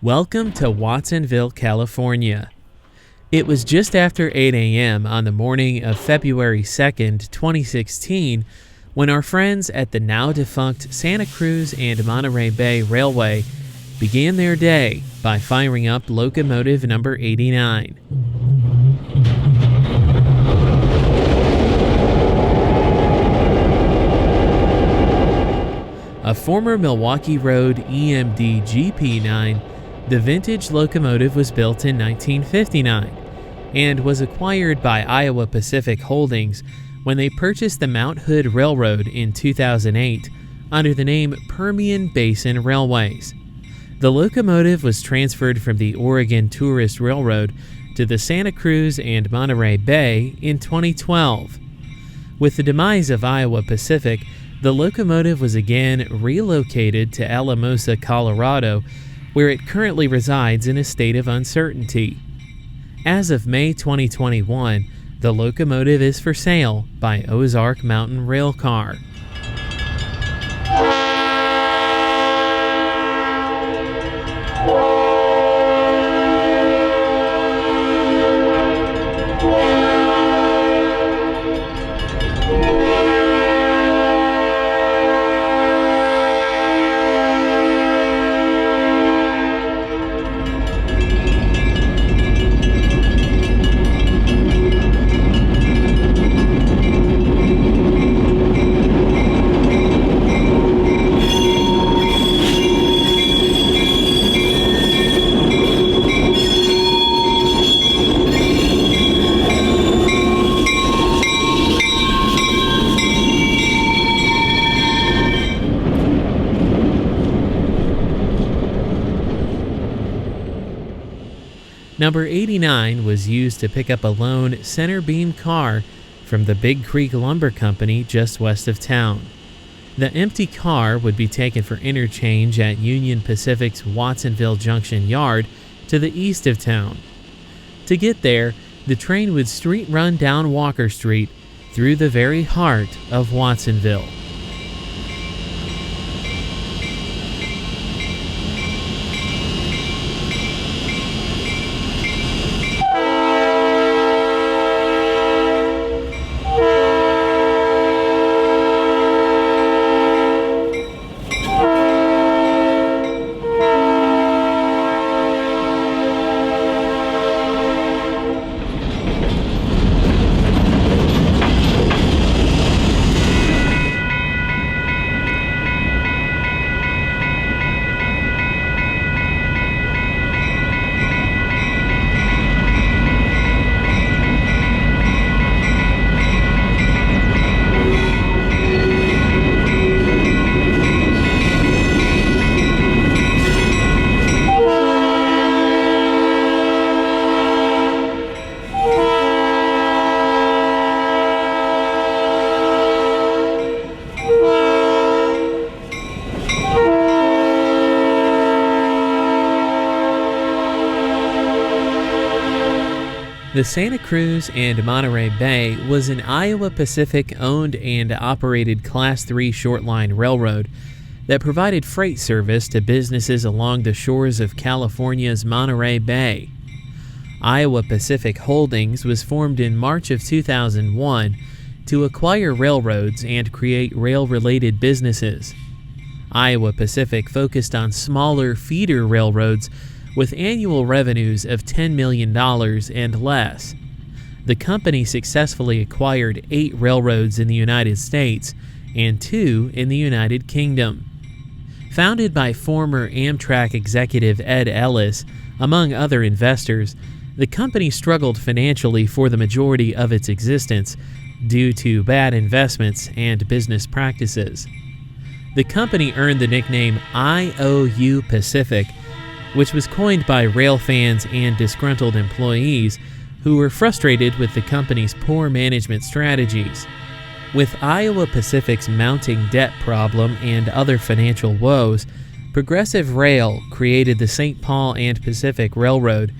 Welcome to Watsonville, California. It was just after 8 a.m. on the morning of February 2nd, 2016, when our friends at the now-defunct Santa Cruz and Monterey Bay Railway began their day by firing up Locomotive number 89. A former Milwaukee Road EMD GP9, the vintage locomotive was built in 1959 and was acquired by Iowa Pacific Holdings when they purchased the Mount Hood Railroad in 2008 under the name Permian Basin Railways. The locomotive was transferred from the Oregon Tourist Railroad to the Santa Cruz and Monterey Bay in 2012. With the demise of Iowa Pacific, the locomotive was again relocated to Alamosa, Colorado, where it currently resides in a state of uncertainty. As of May 2021, the locomotive is for sale by Ozark Mountain Railcar. Number 89 was used to pick up a lone center beam car from the Big Creek Lumber Company just west of town. The empty car would be taken for interchange at Union Pacific's Watsonville Junction Yard to the east of town. To get there, the train would street run down Walker Street through the very heart of Watsonville. The Santa Cruz and Monterey Bay was an Iowa Pacific owned and operated Class 3 short-line railroad that provided freight service to businesses along the shores of California's Monterey Bay. Iowa Pacific Holdings was formed in March of 2001 to acquire railroads and create rail-related businesses. Iowa Pacific focused on smaller feeder railroads with annual revenues of $10 million and less. The company successfully acquired 8 railroads in the United States and 2 in the United Kingdom. Founded by former Amtrak executive Ed Ellis, among other investors, the company struggled financially for the majority of its existence due to bad investments and business practices. The company earned the nickname IOU Pacific, which was coined by rail fans and disgruntled employees who were frustrated with the company's poor management strategies. With Iowa Pacific's mounting debt problem and other financial woes, Progressive Rail created the St. Paul and Pacific Railroad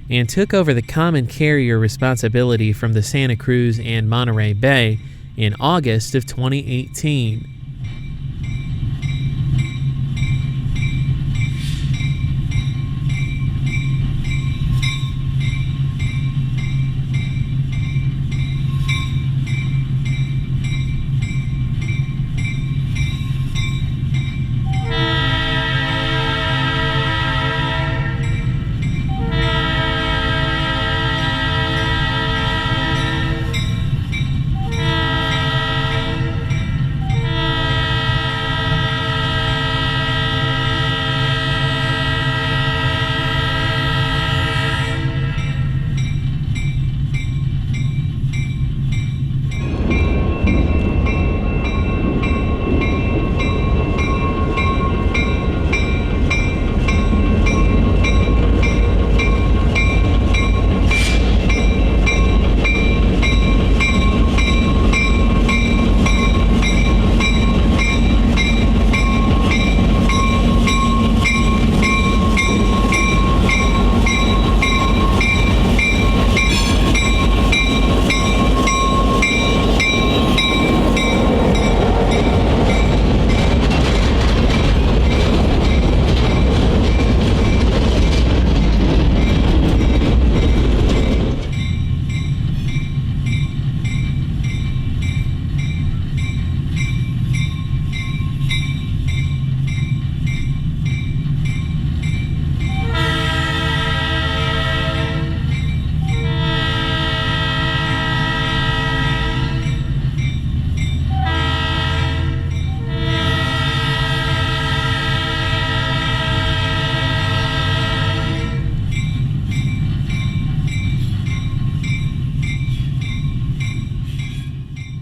and took over the common carrier responsibility from the Santa Cruz and Monterey Bay in August of 2018.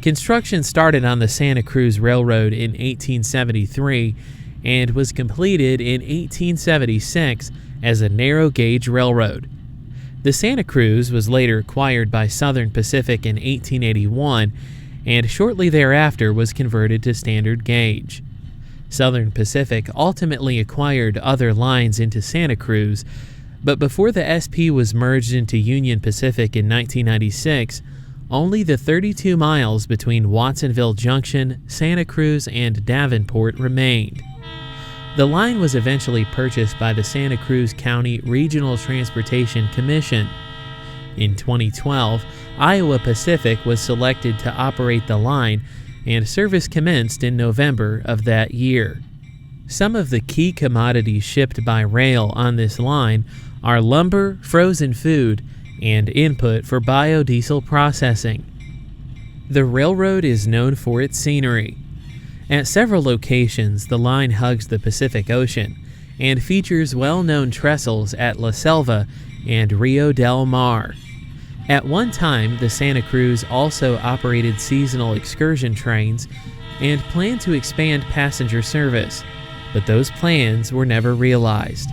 Construction started on the Santa Cruz Railroad in 1873 and was completed in 1876 as a narrow-gauge railroad. The Santa Cruz was later acquired by Southern Pacific in 1881 and shortly thereafter was converted to standard gauge. Southern Pacific ultimately acquired other lines into Santa Cruz, but before the SP was merged into Union Pacific in 1996, only the 32 miles between Watsonville Junction, Santa Cruz, and Davenport remained. The line was eventually purchased by the Santa Cruz County Regional Transportation Commission. In 2012, Iowa Pacific was selected to operate the line, and service commenced in November of that year. Some of the key commodities shipped by rail on this line are lumber, frozen food, and input for biodiesel processing. The railroad is known for its scenery. At several locations, the line hugs the Pacific Ocean and features well-known trestles at La Selva and Rio del Mar. At one time, the Santa Cruz also operated seasonal excursion trains and planned to expand passenger service, but those plans were never realized.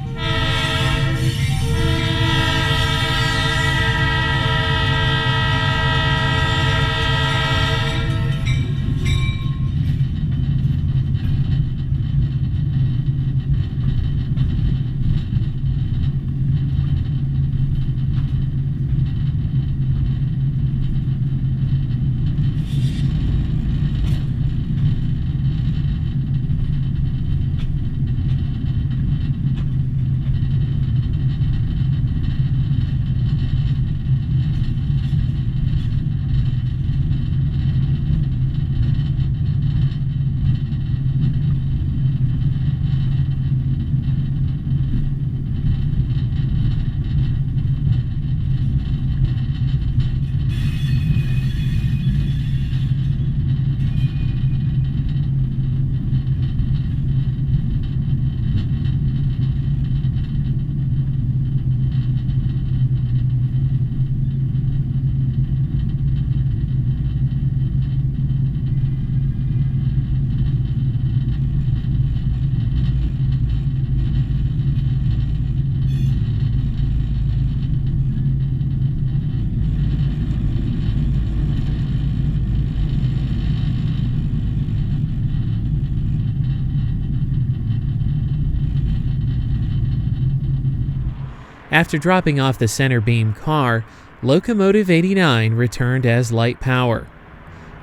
After dropping off the center beam car, Locomotive 89 returned as light power.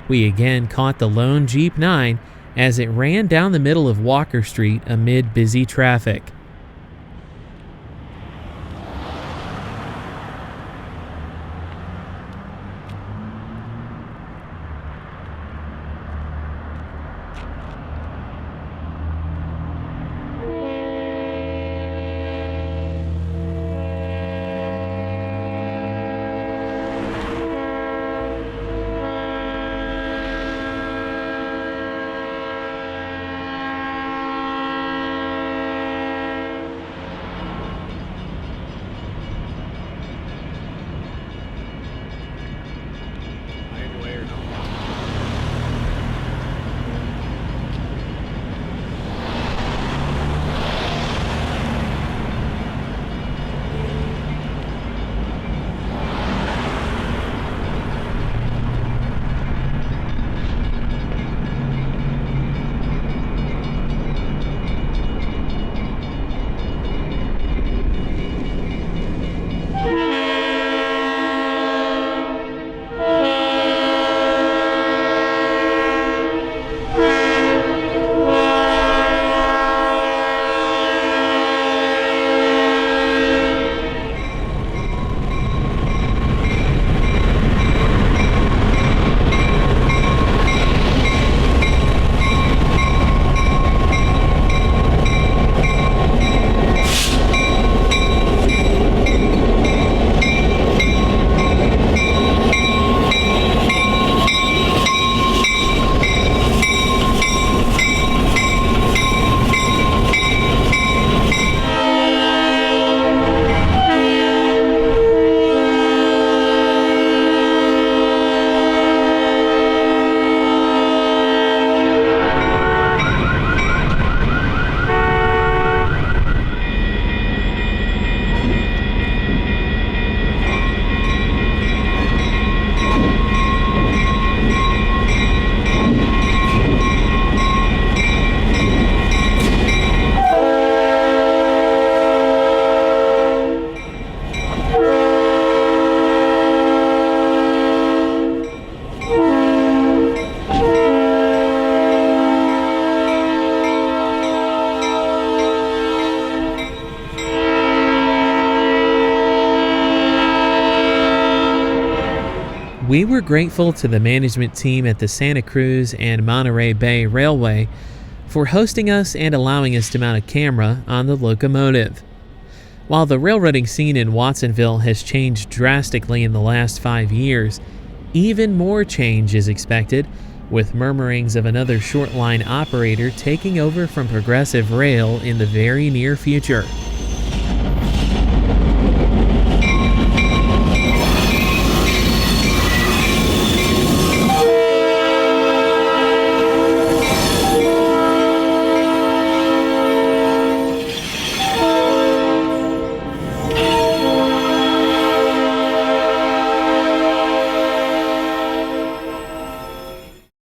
We again caught the lone Jeep 9 as it ran down the middle of Walker Street amid busy traffic. We were grateful to the management team at the Santa Cruz and Monterey Bay Railway for hosting us and allowing us to mount a camera on the locomotive. While the railroading scene in Watsonville has changed drastically in the last 5 years, even more change is expected, with murmurings of another short line operator taking over from Progressive Rail in the very near future.